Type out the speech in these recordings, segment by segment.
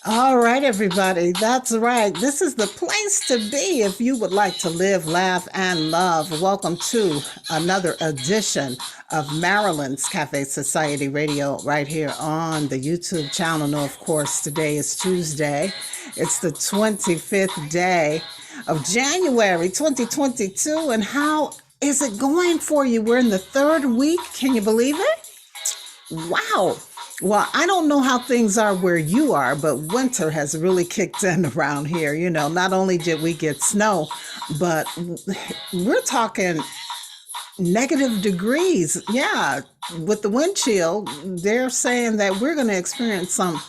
All right, everybody. That's right. This is the place to be if you would like to live, laugh, and love. Welcome to another edition of Marilyn's Cafe Society Radio right here on the YouTube channel. No, of course, today is Tuesday. It's the 25th day of January 2022. And how is it going for you? We're in the third week. Can you believe it? Wow. Well, I don't know how things are where you are, but winter has really kicked in around here. Not only did we get snow, but we're talking negative degrees. Yeah, with the wind chill, they're saying that we're going to experience some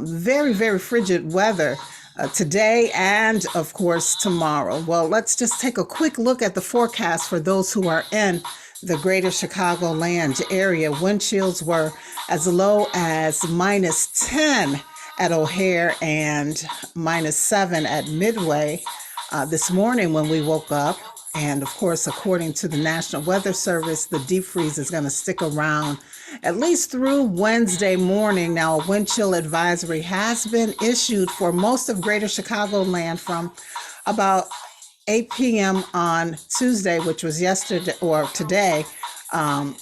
very, very frigid weather today and, of course, tomorrow. Well, let's just take a quick look at the forecast for those who are in the greater Chicagoland area. Wind chills were as low as -10 at O'Hare and -7 at Midway this morning when we woke up. And of course, according to the National Weather Service, the deep freeze is going to stick around at least through Wednesday morning. Now, a wind chill advisory has been issued for most of greater Chicagoland from about 8 p.m. on Tuesday, which was yesterday or today, and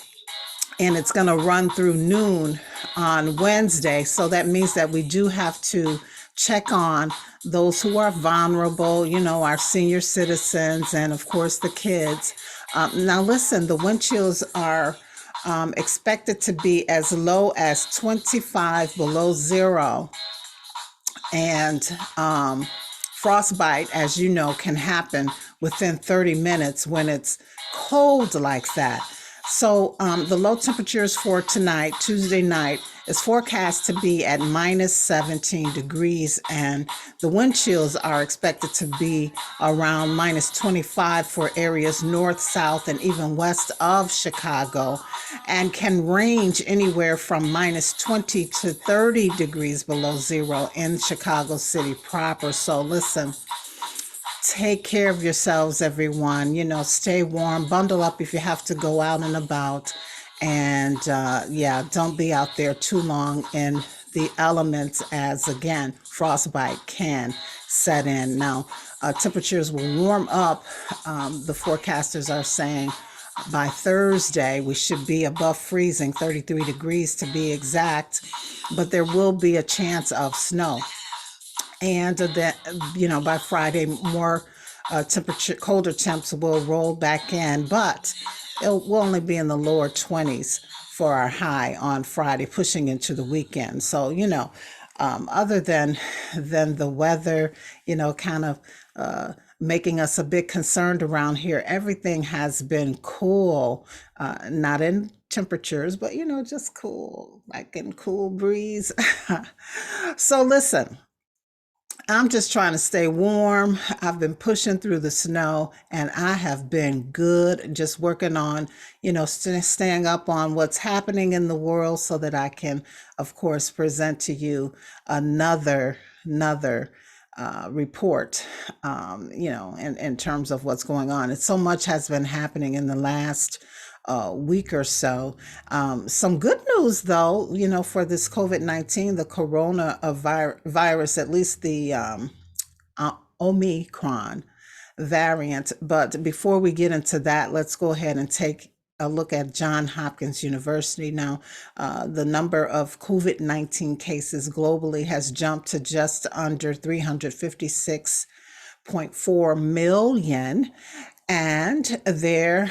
it's going to run through noon on Wednesday. So that means that we do have to check on those who are vulnerable, our senior citizens, and of course the kids. Now, listen, the wind chills are expected to be as low as 25 below zero. And frostbite, as you know, can happen within 30 minutes when it's cold like that. So the low temperatures for tonight, Tuesday night, is forecast to be at -17 degrees, and the wind chills are expected to be around -25 for areas north, south, and even west of Chicago, and can range anywhere from -20 to 30 degrees below zero in Chicago City proper. So listen, take care of yourselves, everyone. Stay warm, bundle up if you have to go out and about. And yeah, don't be out there too long in the elements, as again, frostbite can set in. Now, temperatures will warm up. The forecasters are saying by Thursday, we should be above freezing, 33 degrees to be exact, but there will be a chance of snow. And that, by Friday, more colder temps will roll back in, but it will only be in the lower 20s for our high on Friday, pushing into the weekend. So, other than the weather, kind of making us a bit concerned around here, everything has been cool, not in temperatures, but, just cool, like in cool breeze. So listen, I'm just trying to stay warm. I've been pushing through the snow and I have been good, just working on, staying up on what's happening in the world so that I can, of course, present to you another report, in terms of what's going on. And so much has been happening in the last week or so. Some good news, though, for this COVID-19, the coronavirus, at least the Omicron variant. But before we get into that, let's go ahead and take a look at Johns Hopkins University. Now, the number of COVID-19 cases globally has jumped to just under 356.4 million. And there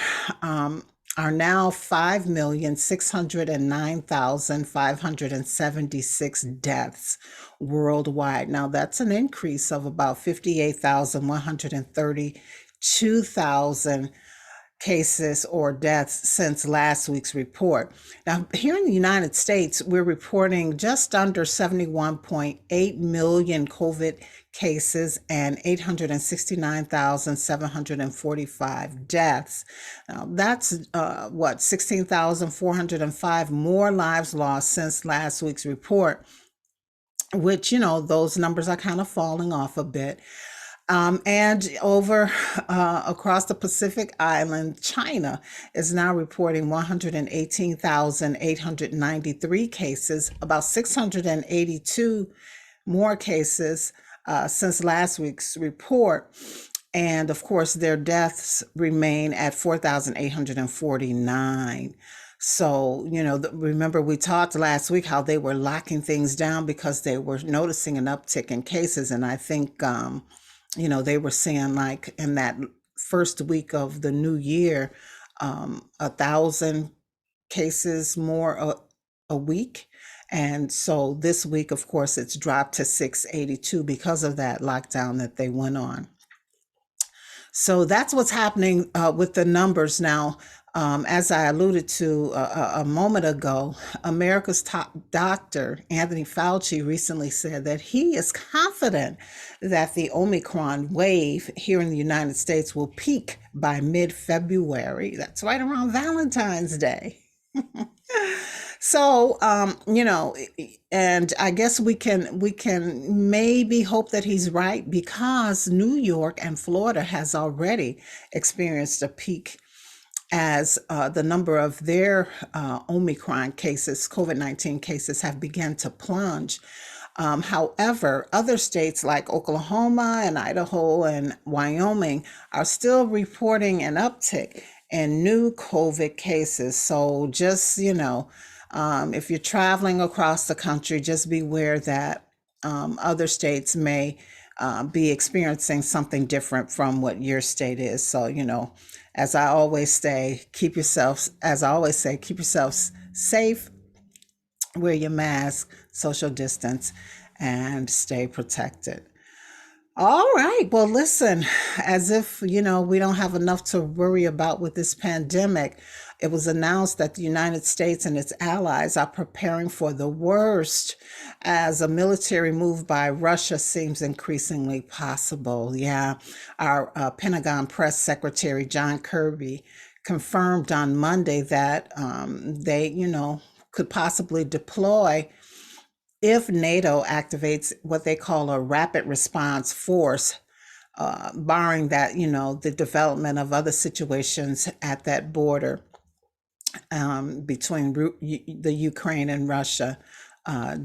are now 5,609,576 deaths worldwide. Now, that's an increase of about 58,132,000 cases or deaths since last week's report. Now, here in the United States, we're reporting just under 71.8 million COVID cases and 869,745 deaths. Now, that's 16,405 more lives lost since last week's report, which, those numbers are kind of falling off a bit. And over across the Pacific Island, China is now reporting 118,893 cases, about 682 more cases since last week's report. And of course, their deaths remain at 4,849. So, remember we talked last week how they were locking things down because they were noticing an uptick in cases. And I think, they were seeing like in that first week of the new year, 1,000 cases more a week. And so this week, of course, it's dropped to 682 because of that lockdown that they went on. So that's what's happening with the numbers now. As I alluded to a moment ago, America's top doctor, Anthony Fauci, recently said that he is confident that the Omicron wave here in the United States will peak by mid-February. That's right around Valentine's Day. So, and I guess we can maybe hope that he's right, because New York and Florida has already experienced a peak as the number of their Omicron cases, COVID-19 cases, have begun to plunge. However, other states like Oklahoma and Idaho and Wyoming are still reporting an uptick in new COVID cases. So just, if you're traveling across the country, just beware that other states may be experiencing something different from what your state is. So, as I always say, keep yourself safe, wear your mask, social distance, and stay protected. All right. Well, listen, as if, we don't have enough to worry about with this pandemic, it was announced that the United States and its allies are preparing for the worst as a military move by Russia seems increasingly possible. Yeah. Our Pentagon Press Secretary John Kirby confirmed on Monday that they, could possibly deploy if NATO activates what they call a rapid response force, barring that, the development of other situations at that border between the Ukraine and Russia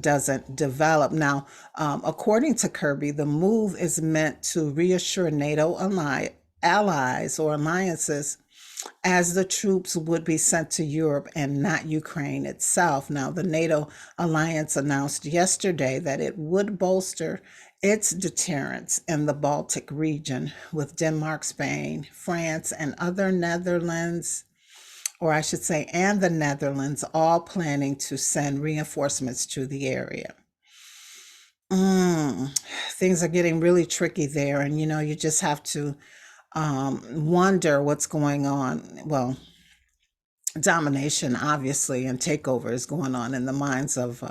doesn't develop. Now, according to Kirby, the move is meant to reassure NATO allies or alliances as the troops would be sent to Europe and not Ukraine itself. Now, the NATO alliance announced yesterday that it would bolster its deterrence in the Baltic region with Denmark, Spain, France, and the Netherlands, all planning to send reinforcements to the area. Things are getting really tricky there, and you just have to wonder what's going on. Well, domination, obviously, and takeover is going on in the minds of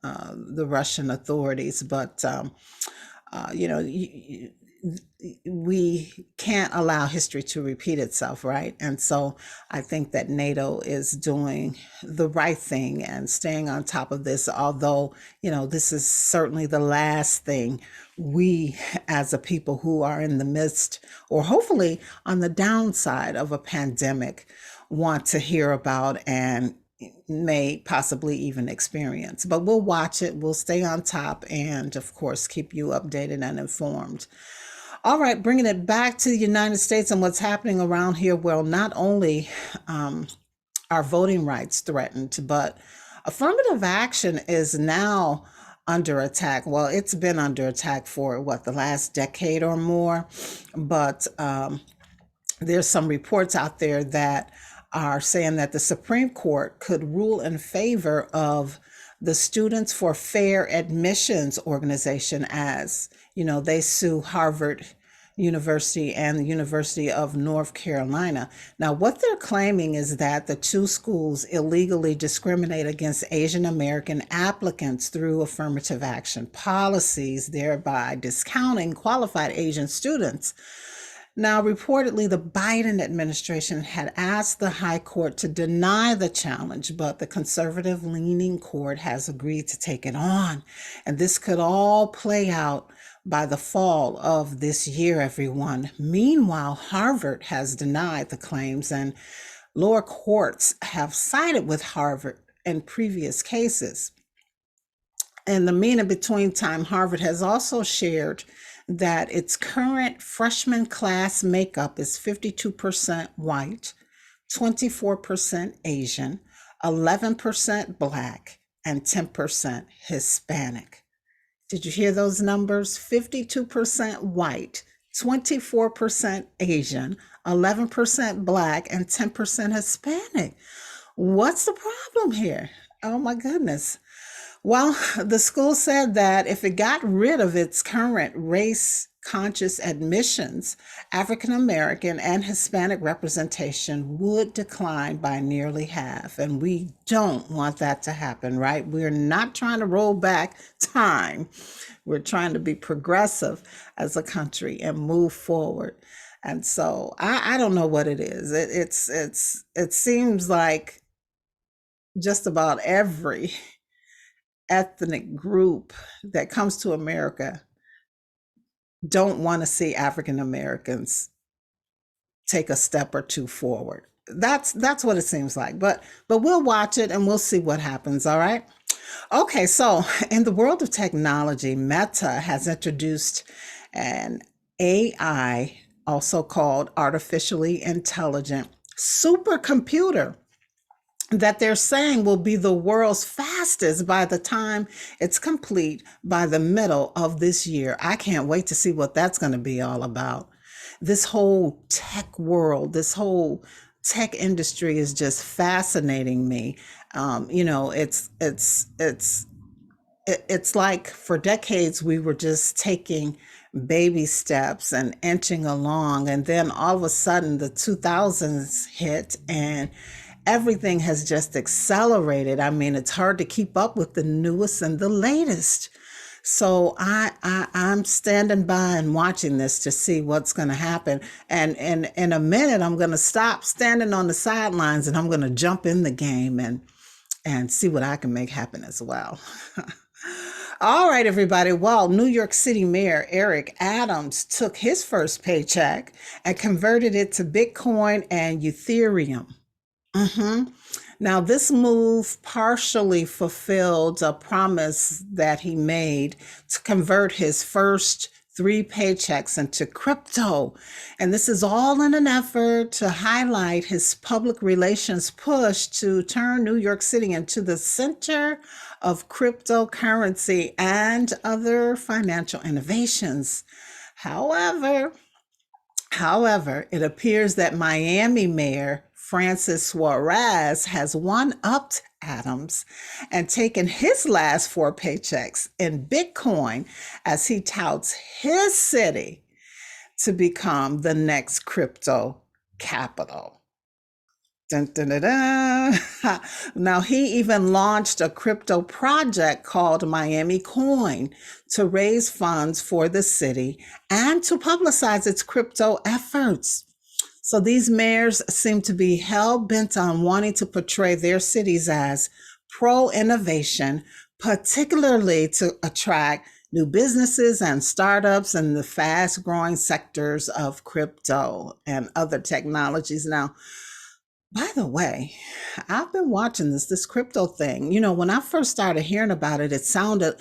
the Russian authorities, but we can't allow history to repeat itself, right? And so I think that NATO is doing the right thing and staying on top of this, although, this is certainly the last thing we as a people who are in the midst, or hopefully on the downside of a pandemic, want to hear about and may possibly even experience. But we'll watch it, we'll stay on top, and of course, keep you updated and informed. All right, bringing it back to the United States and what's happening around here. Well, not only are voting rights threatened, but affirmative action is now under attack. Well, it's been under attack for the last decade or more, but there's some reports out there that are saying that the Supreme Court could rule in favor of the Students for Fair Admissions organization, as they sue Harvard University and the University of North Carolina. Now, what they're claiming is that the two schools illegally discriminate against Asian American applicants through affirmative action policies, thereby discounting qualified Asian students. Now, reportedly, the Biden administration had asked the High Court to deny the challenge, but the conservative-leaning court has agreed to take it on. And this could all play out by the fall of this year, everyone. Meanwhile, Harvard has denied the claims, and lower courts have sided with Harvard in previous cases. In the mean in between time, Harvard has also shared that its current freshman class makeup is 52% white, 24% Asian, 11% Black, and 10% Hispanic. Did you hear those numbers? 52% white, 24% Asian, 11% Black, and 10% Hispanic. What's the problem here? Oh my goodness. Well, the school said that if it got rid of its current race conscious admissions, African American and Hispanic representation would decline by nearly half. And we don't want that to happen, right? We're not trying to roll back time. We're trying to be progressive as a country and move forward. And so I don't know what it is. It seems like just about every ethnic group that comes to America don't want to see African Americans take a step or two forward. That's what it seems like. But we'll watch it and we'll see what happens, all right? Okay, so in the world of technology, Meta has introduced an AI, also called artificially intelligent supercomputer, that they're saying will be the world's fastest by the time it's complete by the middle of this year. I can't wait to see what that's going to be all about. This whole tech world, this whole tech industry is just fascinating me. It's like for decades we were just taking baby steps and inching along, and then all of a sudden the 2000s hit and everything has just accelerated. I mean, it's hard to keep up with the newest and the latest. So I'm standing by and watching this to see what's going to happen. And in a minute, I'm going to stop standing on the sidelines and I'm going to jump in the game and see what I can make happen as well. All right, everybody. Well, New York City Mayor Eric Adams took his first paycheck and converted it to Bitcoin and Ethereum. Now, this move partially fulfilled a promise that he made to convert his first 3 paychecks into crypto. And this is all in an effort to highlight his public relations push to turn New York City into the center of cryptocurrency and other financial innovations. However, it appears that Miami Mayor Francis Suarez has one-upped Adams and taken his last 4 paychecks in Bitcoin as he touts his city to become the next crypto capital. Dun, dun, dun, dun. Now, he even launched a crypto project called Miami Coin to raise funds for the city and to publicize its crypto efforts. So these mayors seem to be hell-bent on wanting to portray their cities as pro-innovation, particularly to attract new businesses and startups in the fast-growing sectors of crypto and other technologies. Now, by the way, I've been watching this crypto thing. You know, when I first started hearing about it, it sounded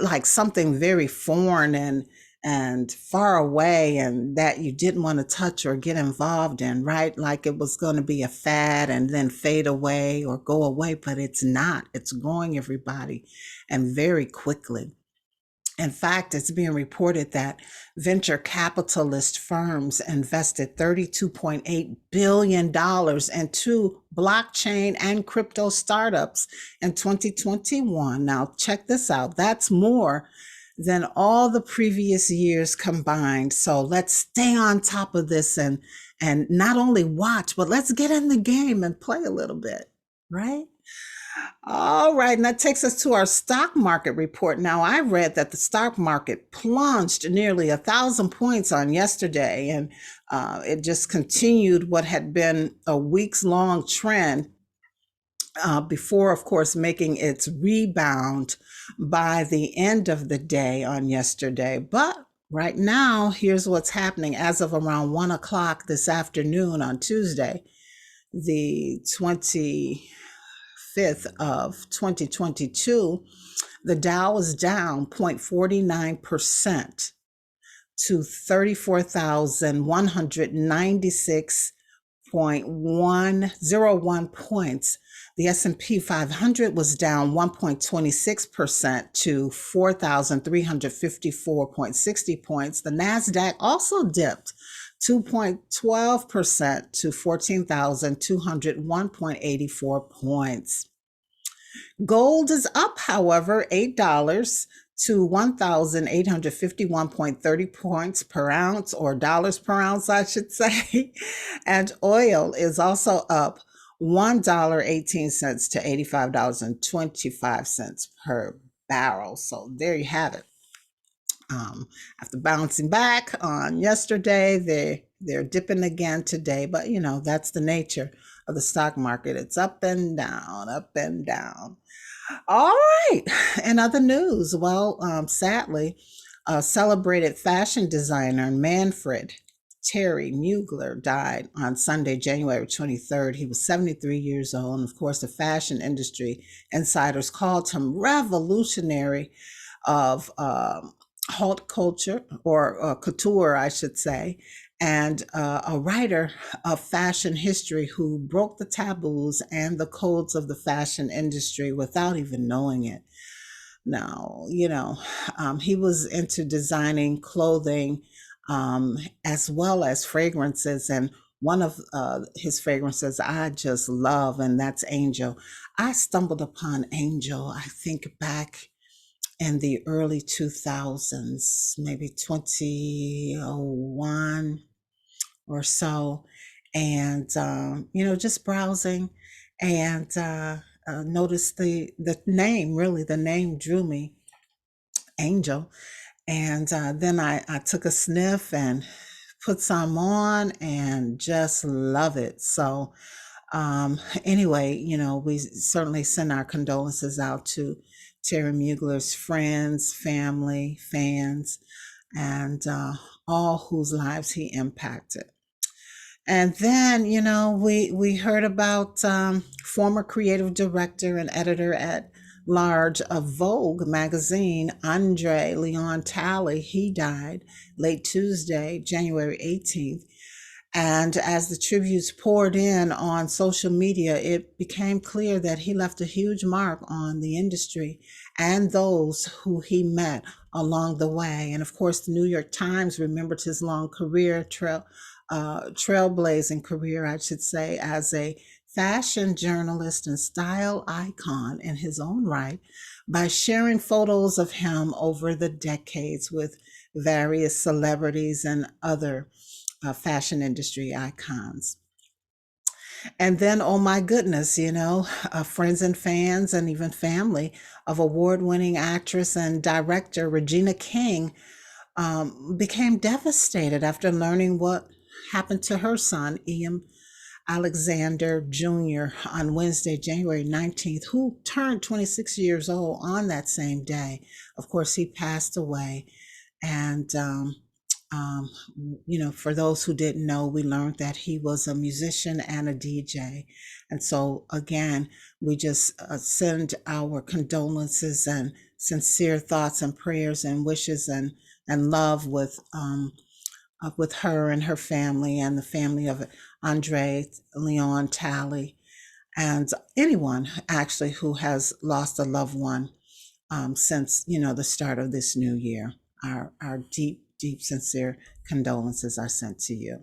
like something very foreign and far away, and that you didn't want to touch or get involved in, right? Like it was going to be a fad and then fade away or go away, but it's not. It's growing, everybody, and very quickly. In fact, it's being reported that venture capitalist firms invested $32.8 billion into blockchain and crypto startups in 2021. Now, check this out. That's more than all the previous years combined. So let's stay on top of this and not only watch, but let's get in the game and play a little bit, right? All right, and that takes us to our stock market report. Now, I read that the stock market plunged nearly 1,000 points on yesterday, and it just continued what had been a weeks-long trend before, of course, making its rebound by the end of the day on yesterday. But Right now, here's what's happening as of around 1 o'clock this afternoon on Tuesday, the 25th of 2022. The Dow is down 0.49% to 34,196.101 points. The S&P 500 was down 1.26% to 4,354.60 points. The Nasdaq also dipped 2.12% to 14,201.84 points. Gold is up, however, $8 to 1,851.30 points per ounce, or dollars per ounce, I should say. And oil is also up $1.18 to $85.25 per barrel. So there you have it. After bouncing back on yesterday, they're dipping again today, but that's the nature of the stock market. It's up and down, up and down. All right. In other news, sadly, celebrated fashion designer Manfred Mugler died on Sunday, January 23rd. He was 73 years old. And of course, the fashion industry insiders called him revolutionary of haute culture, or couture, I should say, and a writer of fashion history who broke the taboos and the codes of the fashion industry without even knowing it. Now, he was into designing clothing as well as fragrances, and one of his fragrances I just love, and that's Angel. I stumbled upon Angel, I think back in the early 2000s, maybe 2001 or so, and just browsing, and noticed the name. Really, the name drew me, Angel, and then I took a sniff and put some on, and just love it. So anyway, we certainly send our condolences out to Terry Mugler's friends, family, fans, and all whose lives he impacted. And then, we heard about former creative director and editor at large of Vogue magazine, Andre Leon Talley. He died late Tuesday, January 18th. And as the tributes poured in on social media, it became clear that he left a huge mark on the industry and those who he met along the way. And of course, the New York Times remembered his long career, trailblazing career, I should say, as a fashion journalist and style icon in his own right, by sharing photos of him over the decades with various celebrities and other fashion industry icons. And then, oh my goodness, friends and fans and even family of award-winning actress and director Regina King became devastated after learning what happened to her son, Ian Alexander Jr., on Wednesday, January 19th, who turned 26 years old on that same day. Of course, he passed away. And for those who didn't know, we learned that he was a musician and a DJ. And so, again, we just send our condolences and sincere thoughts and prayers and wishes and love with her and her family and the family of Andre Leon Talley, and anyone actually who has lost a loved one since the start of this new year. Our deep, sincere condolences are sent to you.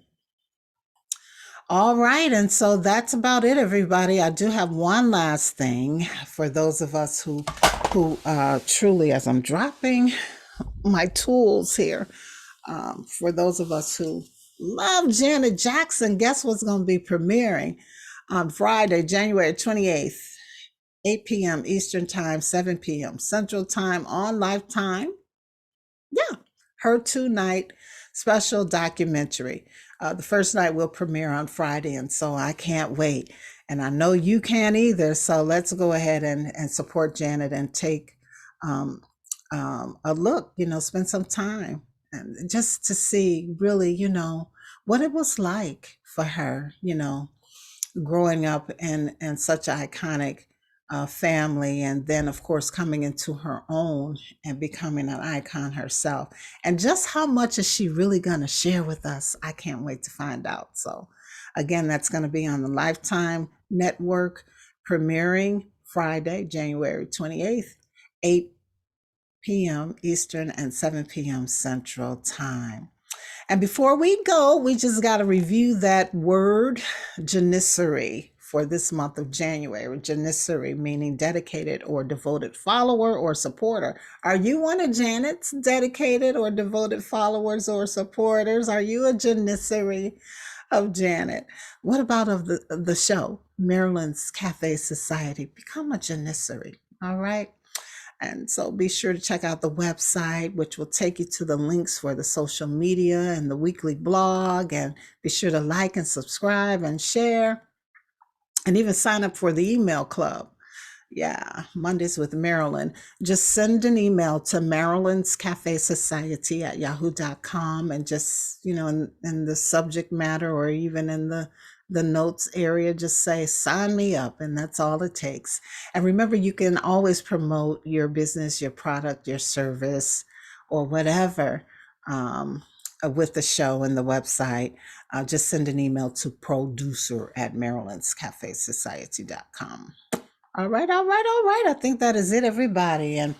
All right, and so that's about it, everybody. I do have one last thing for those of us who truly, as I'm dropping my tools here, for those of us who love Janet Jackson, guess what's going to be premiering on Friday, January 28th, 8 p.m. Eastern Time, 7 p.m. Central Time on Lifetime. Yeah, her 2-night special documentary. The first night will premiere on Friday, and so I can't wait. And I know you can't either, so let's go ahead and support Janet and take a look, spend some time and just to see really, what it was like for her, growing up in such an iconic family, and then of course coming into her own and becoming an icon herself. And just how much is she really going to share with us? I can't wait to find out. So again, that's going to be on the Lifetime Network, premiering Friday, January 28th, 8 p.m. Eastern and 7 p.m. Central Time. And before we go, we just got to review that word, Janissary, for this month of January. Janissary meaning dedicated or devoted follower or supporter. Are you one of Janet's dedicated or devoted followers or supporters? Are you a Janissary of Janet? What about of the show, Marilyn's Cafe Society? Become a Janissary. All right. And so be sure to check out the website, which will take you to the links for the social media and the weekly blog. And be sure to like and subscribe and share, and even sign up for the email club. Yeah, Mondays with Marilyn. Just send an email to Marilyn's Cafe Society at yahoo.com, and just, in the subject matter, or even in the notes area, just say sign me up, and that's all it takes. And remember, you can always promote your business, your product, your service, or whatever with the show and the website. Just send an email to producer@marilynscafesociety.com. All right, all right, all right. I think that is it, everybody. And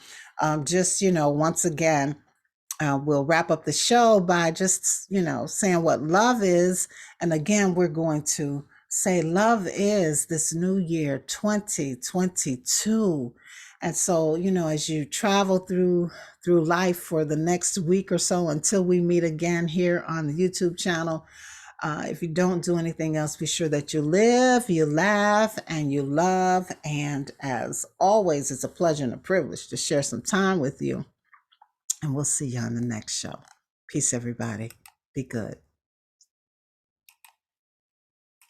just, once again, we'll wrap up the show by just, saying what love is. And again, we're going to say love is this new year, 2022. And so, as you travel through life for the next week or so until we meet again here on the YouTube channel, if you don't do anything else, be sure that you live, you laugh, and you love. And as always, it's a pleasure and a privilege to share some time with you. And we'll see you on the next show. Peace, everybody. Be good.